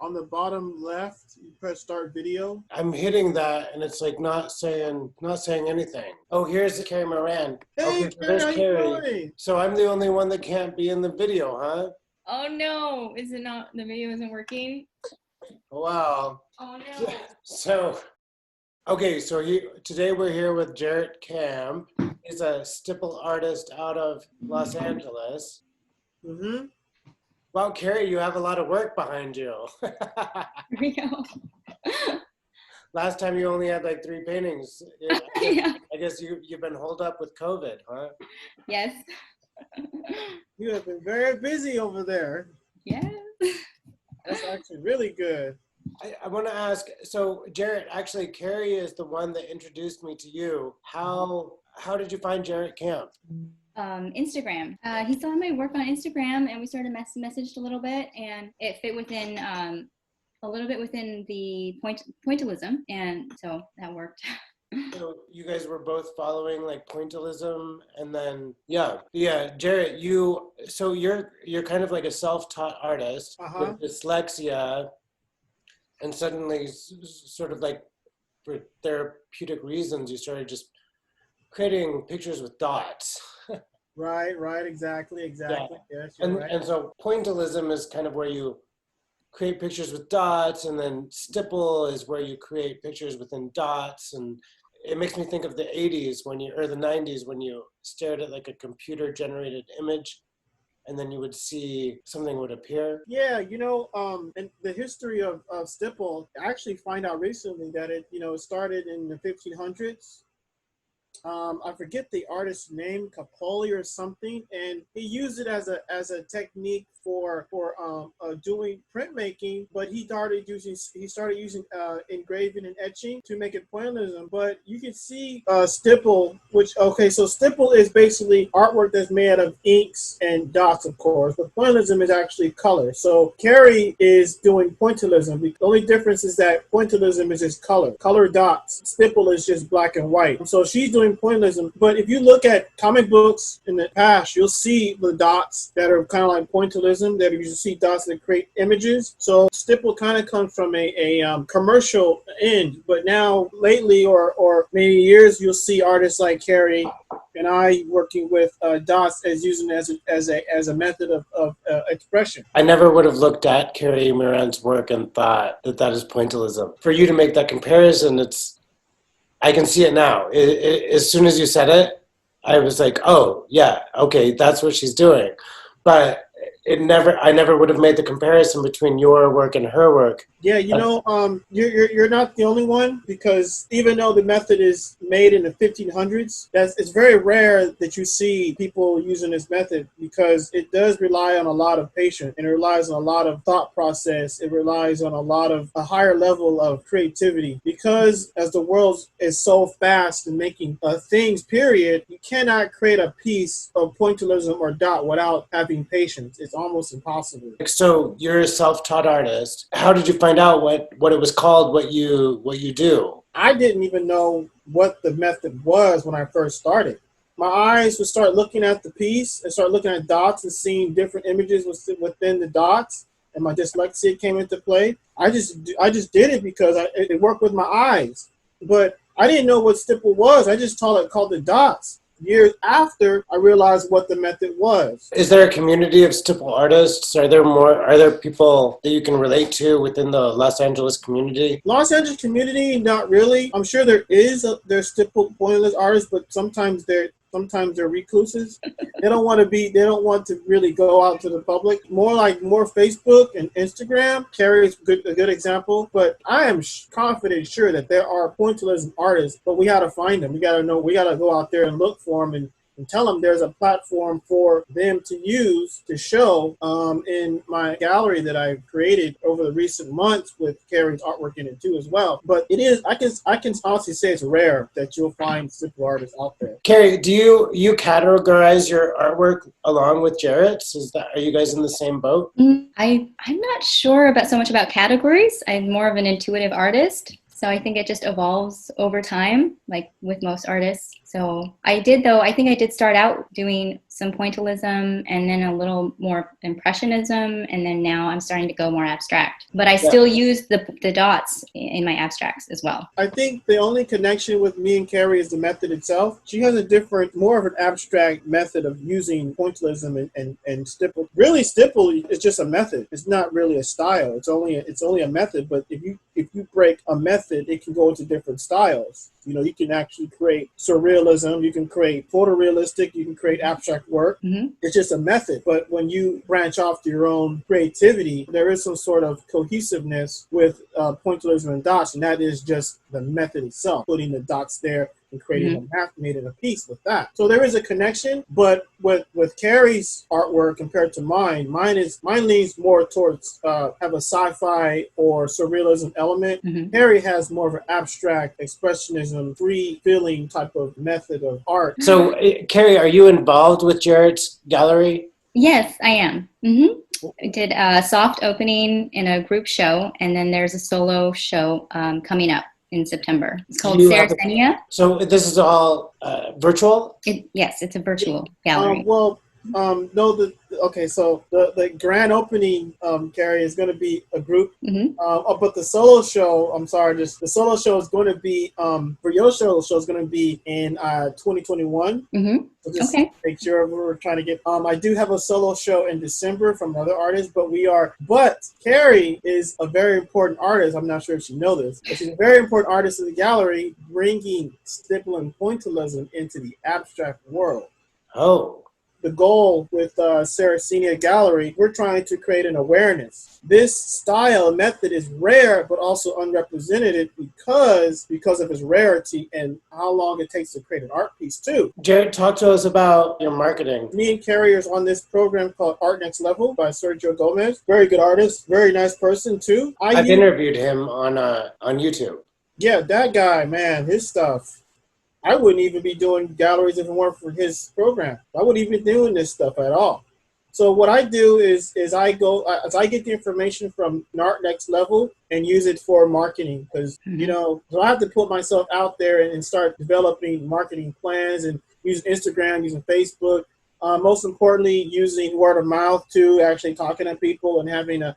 on the bottom left, you press start video. I'm hitting that, and it's like not saying anything. Oh, here's Carrie Meeran. Hey, Okay, so Carrie, there's how you Carrie. doing? So I'm the only one that can't be in the video, huh? Oh no, is it not, the video isn't working? Wow. Oh no. So, okay, so today we're here with Jarrett Camp. He's a stipple artist out of Los Angeles. Mm-hmm. Wow, Carrie, you have a lot of work behind you. Here we go. Last time you only had like 3 paintings. Yeah. I guess you've been holed up with COVID, huh? Yes. You have been very busy over there. Yes. That's actually really good. I want to ask, so Jarrett, actually Carrie is the one that introduced me to you. How did you find Jarrett Camp? Instagram. He saw my work on Instagram, and we started messaged a little bit, and it fit within a little bit within the Pointalism, and so that worked. So you guys were both following like Pointalism, and then yeah, Jarrett, you're kind of like a self-taught artist with dyslexia, and suddenly sort of like for therapeutic reasons, you started just creating pictures with dots. Right, exactly. Yeah. Yes, you're right. And so Pointillism is kind of where you create pictures with dots, and then Stipple is where you create pictures within dots. And it makes me think of the 80s or the 90s when you stared at like a computer generated image, and then you would see something would appear. Yeah, and the history of Stipple, I actually find out recently that it started in the 1500s. I forget the artist's name, Capoli or something, and he used it as a technique for doing printmaking. But he started using engraving and etching to make it pointillism. But you can see Stipple, so Stipple is basically artwork that's made out of inks and dots, of course. But pointillism is actually color. So Carrie is doing pointillism. The only difference is that pointillism is just color dots. Stipple is just black and white. So she's doing pointillism. But if you look at comic books in the past, you'll see the dots that are kind of like pointillism, that you see dots that create images. So Stipple kind of comes from a commercial end, but now lately or many years, you'll see artists like Carrie and I working with dots as using as a method of expression. I never would have looked at Carrie Meeran's work and thought that is pointillism. For you to make that comparison, I can see it now. As soon as you said it, I was like, oh, yeah, okay, that's what she's doing. But I never would have made the comparison between your work and her work. Yeah, you're not the only one, because even though the method is made in the 1500s, it's very rare that you see people using this method, because it does rely on a lot of patience, and it relies on a lot of thought process. It relies on a higher level of creativity, because as the world is so fast in making things, period, you cannot create a piece of pointillism or dot without having patience. It's almost impossible. So you're a self-taught artist. How did you find out what it was called, what you do? I didn't even know what the method was when I first started. My eyes would start looking at the piece and start looking at dots and seeing different images within the dots, and my dyslexia came into play. I just did it because it worked with my eyes, but I didn't know what Stipple was. I just called it dots. Years after, I realized what the method was. Is there a community of Stipple artists? Are there people that you can relate to within the Los Angeles community? Los Angeles community, not really. I'm sure there's Stipple pointless artists, but sometimes they're recluses. They don't want to really go out to the public. More Facebook and Instagram. Carrie is a good example. But I am confident, sure, that there are pointillism artists, but we got to find them. We got to go out there and look for them and tell them there's a platform for them to use to show in my gallery that I've created over the recent months, with Carrie's artwork in it too as well. But it is, I can honestly say it's rare that you'll find Stipple artists out there. Carrie, do you categorize your artwork along with Jarrett's? Are you guys in the same boat? I'm not sure so much about categories. I'm more of an intuitive artist. So I think it just evolves over time, like with most artists. So I think I did start out doing some pointillism and then a little more impressionism. And then now I'm starting to go more abstract. But I still use the dots in my abstracts as well. I think the only connection with me and Carrie is the method itself. She has a different, more of an abstract method of using pointillism and stipple. Really, stipple is just a method. It's not really a style. It's only a method. But if you break a method, it can go into different styles. You know, you can actually create surrealism, you can create photorealistic, you can create abstract work. Mm-hmm. It's just a method. But when you branch off to your own creativity, there is some sort of cohesiveness with pointillism and dots, and that is just the method itself, putting the dots there and creating a map, made it a piece with that. So there is a connection, but with Carrie's artwork compared to mine leans more towards have a sci-fi or surrealism element. Mm-hmm. Carrie has more of an abstract expressionism, free feeling type of method of art. So Carrie, are you involved with Jarrett's gallery? Yes, I am. Mm-hmm. I did a soft opening in a group show, and then there's a solo show coming up in September. It's called Saracenia. So this is all virtual? Yes, it's a virtual gallery. So the grand opening, Carrie, is going to be a group. Mm-hmm. But the solo show, the solo show is going to be, for your show is going to be in 2021. Mm-hmm. So just make sure we're trying to get, I do have a solo show in December from other artists, but Carrie is a very important artist. I'm not sure if you know this, but she's a very important artist in the gallery, bringing stipple and pointillism into the abstract world. Oh. The goal with Saracenia Gallery, we're trying to create an awareness. This style method is rare, but also unrepresented because of its rarity and how long it takes to create an art piece too. Jarrett, talk to us about your marketing. Me and Carrie are on this program called Art Next Level by Sergio Gomez. Very good artist, very nice person too. I've interviewed him on YouTube. Yeah, that guy, man, his stuff. I wouldn't even be doing galleries if it weren't for his program. I wouldn't even be doing this stuff at all. So what I do is I get the information from Art Next Level and use it for marketing because, so I have to put myself out there and start developing marketing plans and using Instagram, using Facebook. Most importantly, using word of mouth too, actually talking to people and having a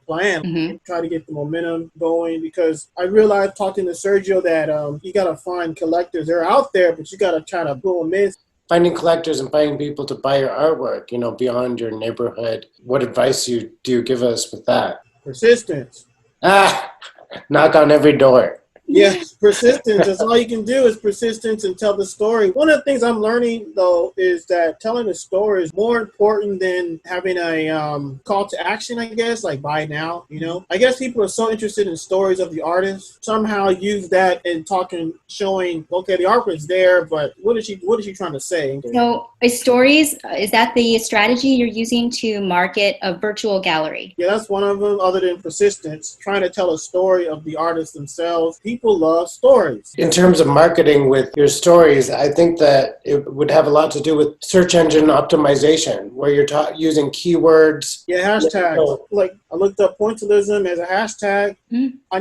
plan, try to get the momentum going, because I realized talking to Sergio that you got to find collectors. They're out there, but you got to try to pull them in. Finding collectors and finding people to buy your artwork, beyond your neighborhood. What advice do you give us with that? Persistence. Knock on every door. Yes, persistence. That's all you can do is persistence and tell the story. One of the things I'm learning, though, is that telling a story is more important than having a call to action, I guess, like buy now, I guess people are so interested in stories of the artist, somehow use that in talking, showing, okay, the artwork's there, but what is she trying to say? So stories, is that the strategy you're using to market a virtual gallery? Yeah, that's one of them, other than persistence, trying to tell a story of the artist themselves. People love stories. In terms of marketing with your stories, I think that it would have a lot to do with search engine optimization, where you're using keywords. Yeah, hashtags. Like I looked up pointillism as a hashtag. Mm-hmm. I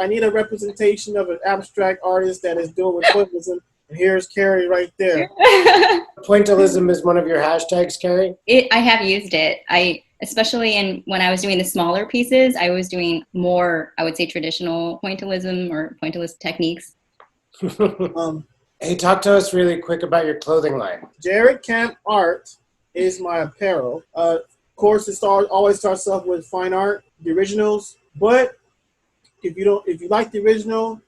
need a representation of an abstract artist that is doing with pointillism. And here's Carrie right there. Pointillism is one of your hashtags, Carrie? I have used it. Especially when I was doing the smaller pieces, I was doing more, I would say, traditional pointillism or pointillist techniques. Hey, talk to us really quick about your clothing line. Jarrett Camp Art is my apparel. Of course, it always starts off with fine art, the originals. But if you like the original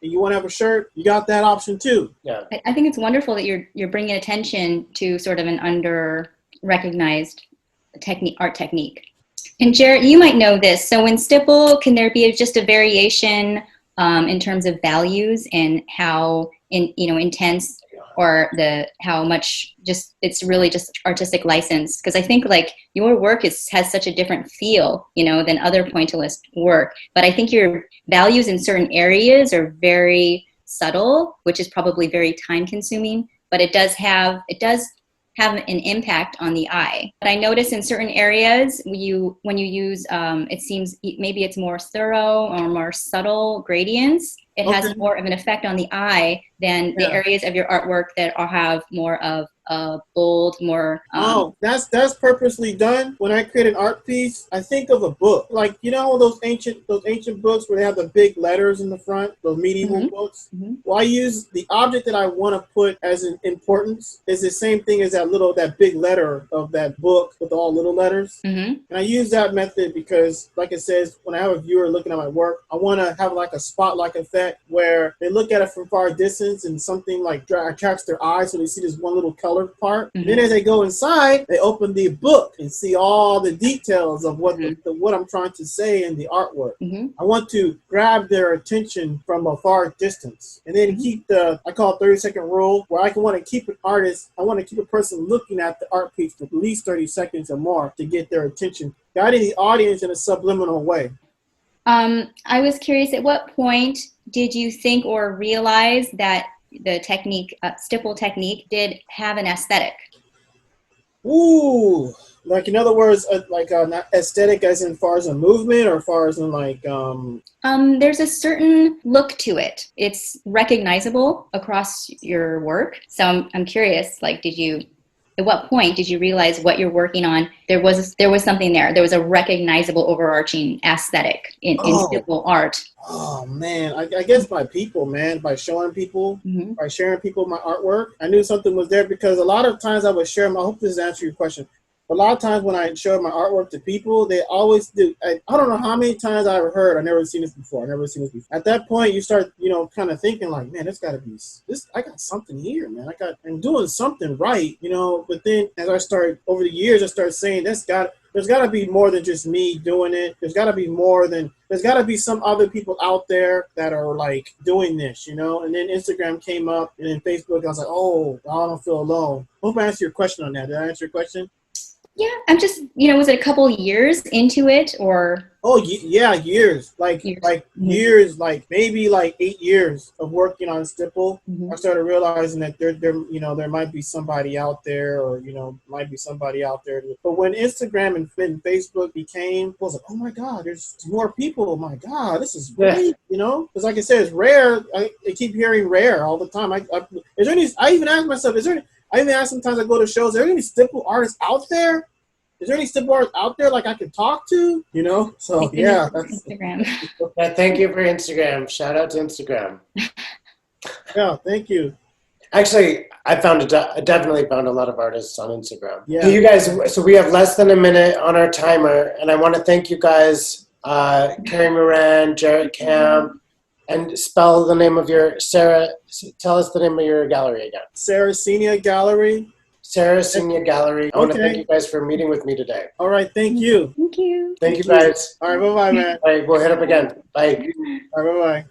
and you want to have a shirt, you got that option too. Yeah, I think it's wonderful that you're bringing attention to sort of an under-recognized art technique. And Jarrett, you might know this. So in Stipple, can there be just a variation in terms of values and how intense or how much it's really just artistic license? Because I think like your work has such a different feel, than other pointillist work. But I think your values in certain areas are very subtle, which is probably very time consuming. But it does have an impact on the eye. But I notice in certain areas, when you use, it seems maybe it's more thorough or more subtle gradients, it has more of an effect on the eye than the areas of your artwork that have more of a bold, more. That's purposely done. When I create an art piece, I think of a book, like those ancient books where they have the big letters in the front, those medieval books. Well, I use the object that I want to put as an importance is the same thing as that big letter of that book with all little letters. And I use that method because, like it says, when I have a viewer looking at my work, I want to have like a spotlight effect where they look at it from far distance and something like attracts their eye, so they see this one little colored part. Then as they go inside, they open the book and see all the details of what what I'm trying to say in the artwork. I want to grab their attention from a far distance, and then keep I call it 30-second rule, where I want to keep an artist, I want to keep a person looking at the art piece for at least 30 seconds or more to get their attention, guiding the audience in a subliminal way. I was curious, at what point did you think or realize that the technique, stipple technique, did have an aesthetic? Ooh, like in other words, not aesthetic as in far as a movement or far as in like. There's a certain look to it. It's recognizable across your work. So I'm curious, like, at what point did you realize what you're working on? There was something there. There was a recognizable overarching aesthetic in stipple art. Oh man, I guess by people, man, by showing people, by sharing people my artwork. I knew something was there because a lot of times I would share I hope this answers your question. A lot of times when I show my artwork to people, they always do. I don't know how many times I've heard, I've never seen this before. At that point, you start, kind of thinking like, man, there's got to be this. I got something here, man. I'm doing something right, But then as I start over the years, I start saying there's got to be more than just me doing it. There's got to be some other people out there that are like doing this, And then Instagram came up, and then Facebook. I was like, oh, I don't feel alone. Hope I answered your question on that. Did I answer your question? Yeah, I'm just, was it a couple years into it or? Oh, yeah, years. Years, like maybe like 8 years of working on Stipple. I started realizing that there might be somebody out there or, might be somebody out there. But when Instagram and Facebook became, I was like, oh my God, there's more people. Oh my God, this is great, Because like I said, it's rare. I keep hearing rare all the time. I even ask myself, I even ask sometimes I go to shows, are there any stipple artists out there? Is there any stipple artists out there like I can talk to? So yeah. That's Instagram. Thank you for Instagram. Shout out to Instagram. Yeah, thank you. Actually, I definitely found a lot of artists on Instagram. Yeah. Hey, you guys, so we have less than a minute on our timer, and I want to thank you guys, Carrie Meeran, Jarrett Camp, and spell the name of tell us the name of your gallery again. Sarracenia Gallery. Sarracenia Gallery. I want to thank you guys for meeting with me today. All right, thank you. Thank you. Thank you guys. All right, bye-bye, man. All right, we'll hit up again. Bye. All right, bye-bye.